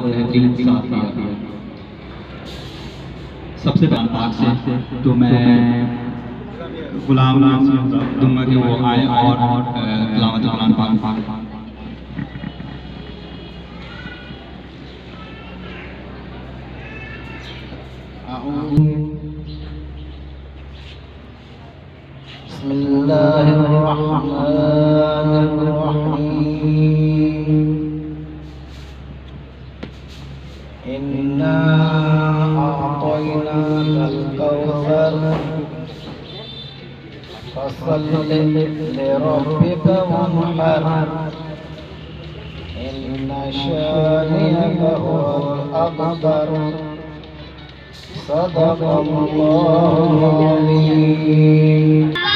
बेहतरीन साथ दिया। सबसे पाक से तो मैं गुलाम दूंगा कि वो आए और तिलावत कुरान पाक। बिस्मिल्लाहिर्रहमानिर्रहीम। इन्ना अअतैनाकल कौसर फसल्लि लिरब्बिका वन्हर इन्ना शानिअका हुवल अबतर। सदक़ल्लाहुल अज़ीम।